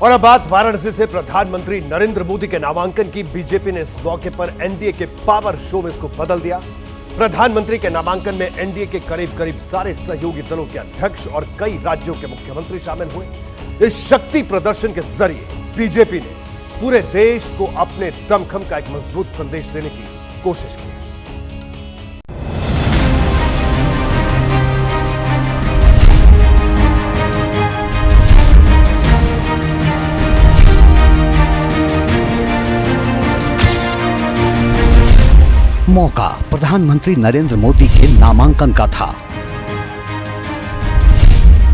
और अब बात वाराणसी से प्रधानमंत्री नरेंद्र मोदी के नामांकन की। बीजेपी ने इस मौके पर एनडीए के पावर शो में इसको बदल दिया। प्रधानमंत्री के नामांकन में एनडीए के करीब करीब सारे सहयोगी दलों के अध्यक्ष और कई राज्यों के मुख्यमंत्री शामिल हुए। इस शक्ति प्रदर्शन के जरिए बीजेपी ने पूरे देश को अपने दमखम का एक मजबूत संदेश देने की कोशिश की। मौका प्रधानमंत्री नरेंद्र मोदी के नामांकन का था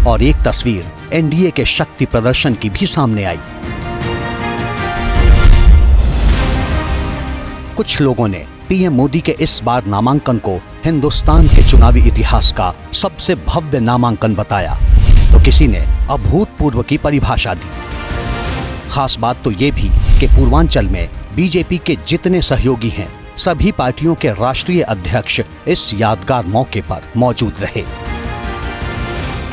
और एक तस्वीर एनडीए के शक्ति प्रदर्शन की भी सामने आई। कुछ लोगों ने पीएम मोदी के इस बार नामांकन को हिंदुस्तान के चुनावी इतिहास का सबसे भव्य नामांकन बताया, तो किसी ने अभूतपूर्व की परिभाषा दी। खास बात तो ये भी कि पूर्वांचल में बीजेपी के जितने सहयोगी हैं, सभी पार्टियों के राष्ट्रीय अध्यक्ष इस यादगार मौके पर मौजूद रहे।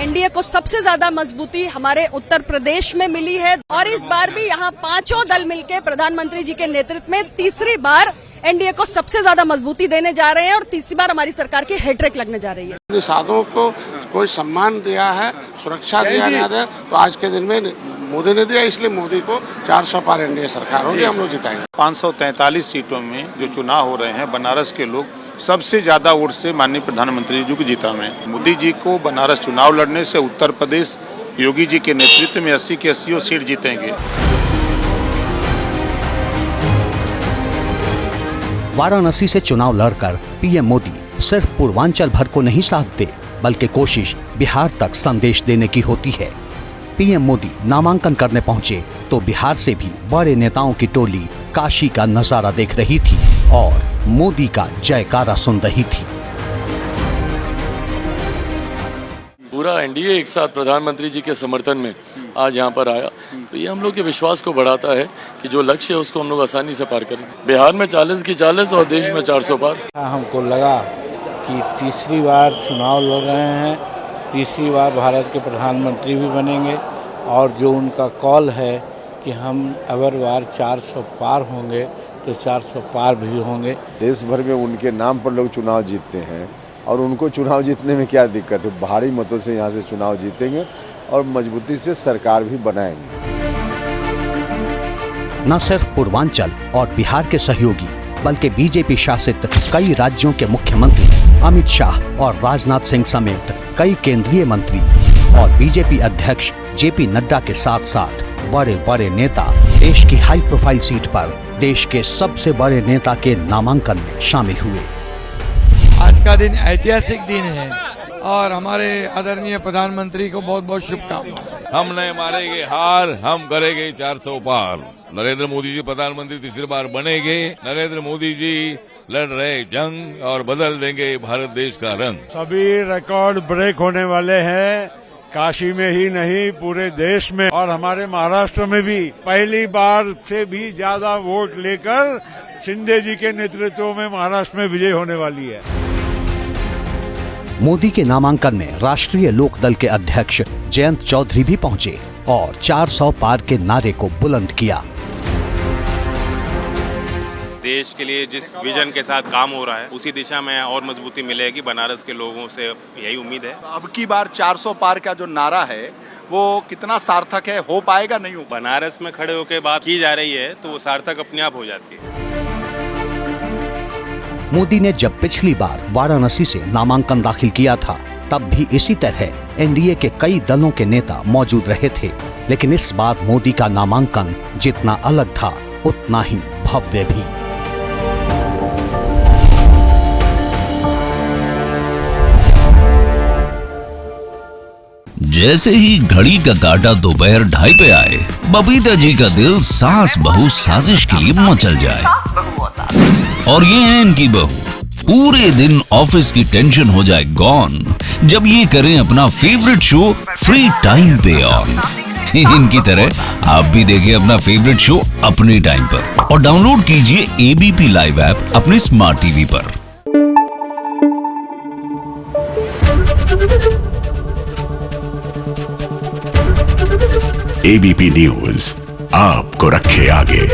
एनडीए को सबसे ज्यादा मजबूती हमारे उत्तर प्रदेश में मिली है और इस बार भी यहाँ पांचों दल मिलकर प्रधानमंत्री जी के नेतृत्व में तीसरी बार एनडीए को सबसे ज्यादा मजबूती देने जा रहे हैं और तीसरी बार हमारी सरकार की हैट्रिक लगने जा रही है। साधुओं को कोई सम्मान दिया है, सुरक्षा दिया है, तो आज के दिन में मोदी ने दिया, इसलिए मोदी को 400 पार एनडीए सरकार होगी, हम लोग जिताएंगे। 543 सीटों में जो चुनाव हो रहे हैं, बनारस के लोग सबसे ज्यादा वोट से माननीय प्रधानमंत्री जी को जीता है। मोदी जी को बनारस चुनाव लड़ने से उत्तर प्रदेश योगी जी के नेतृत्व में 80 की 80 सीट जीतेंगे। वाराणसी से चुनाव लड़कर पीएम मोदी सिर्फ पूर्वांचल भर को नहीं साधते, बल्कि कोशिश बिहार तक संदेश देने की होती है। पीएम मोदी नामांकन करने पहुंचे तो बिहार से भी बड़े नेताओं की टोली काशी का नजारा देख रही थी और मोदी का जयकारा सुन रही थी। पूरा एनडीए एक साथ प्रधानमंत्री जी के समर्थन में आज यहाँ पर आया, तो ये हम लोग के विश्वास को बढ़ाता है कि जो लक्ष्य है उसको हम लोग आसानी से पार करेंगे। बिहार में 40 की 40 और देश में 400 पार। हमको लगा कि तीसरी बार चुनाव लड़ रहे हैं, तीसरी बार भारत के प्रधानमंत्री भी बनेंगे और जो उनका कॉल है कि हम अगर बार 400 पार होंगे तो 400 पार भी होंगे। देश भर में उनके नाम पर लोग चुनाव जीतते हैं और उनको चुनाव जीतने में क्या दिक्कत है। भारी मतों से यहाँ से चुनाव जीतेंगे और मजबूती से सरकार भी बनाएंगे। न सिर्फ पूर्वांचल और बिहार के सहयोगी, बल्कि बीजेपी शासित कई राज्यों के मुख्यमंत्री अमित शाह और राजनाथ सिंह समेत कई केंद्रीय मंत्री और बीजेपी अध्यक्ष जेपी नड्डा के साथ साथ बड़े बड़े नेता देश की हाई प्रोफाइल सीट पर देश के सबसे बड़े नेता के नामांकन में शामिल हुए। आज का दिन ऐतिहासिक दिन है और हमारे आदरणीय प्रधानमंत्री को बहुत बहुत शुभकामनाएं। हम नहीं मारेंगे हार, हम करेंगे 400 पार। नरेंद्र मोदी जी प्रधानमंत्री तीसरी बार बनेंगे। नरेंद्र मोदी जी लड़ रहे जंग और बदल देंगे भारत देश का रंग। सभी रिकॉर्ड ब्रेक होने वाले हैं, काशी में ही नहीं पूरे देश में, और हमारे महाराष्ट्र में भी पहली बार से भी ज्यादा वोट लेकर शिंदे जी के नेतृत्व में महाराष्ट्र में विजय होने वाली है। मोदी के नामांकन में राष्ट्रीय लोकदल के अध्यक्ष जयंत चौधरी भी पहुंचे और 400 पार के नारे को बुलंद किया। देश के लिए जिस विजन के साथ काम हो रहा है उसी दिशा में और मजबूती मिलेगी। बनारस के लोगों से यही उम्मीद है। अब की बार 400 पार का जो नारा है वो कितना सार्थक है, हो पाएगा नहीं हो? बनारस में खड़े होकर बात की जा रही है तो वो सार्थक अपने आप हो जाती है। मोदी ने जब पिछली बार वाराणसी से नामांकन दाखिल किया था, तब भी इसी तरह एनडीए के कई दलों के नेता मौजूद रहे थे, लेकिन इस बार मोदी का नामांकन जितना अलग था उतना ही भव्य भी। जैसे ही घड़ी का काटा दोपहर 2:30 पे आए, बबीता जी का दिल सास बहू साजिश के लिए मचल जाए। और ये है इनकी बहू, पूरे दिन ऑफिस की टेंशन हो जाए गॉन जब ये करें अपना फेवरेट शो फ्री टाइम पे ऑन। इनकी तरह आप भी देखिए अपना फेवरेट शो अपने टाइम पर और डाउनलोड कीजिए एबीपी लाइव ऐप अपने स्मार्ट टीवी पर। Thank you. एबीपी न्यूज आपको रखे आगे।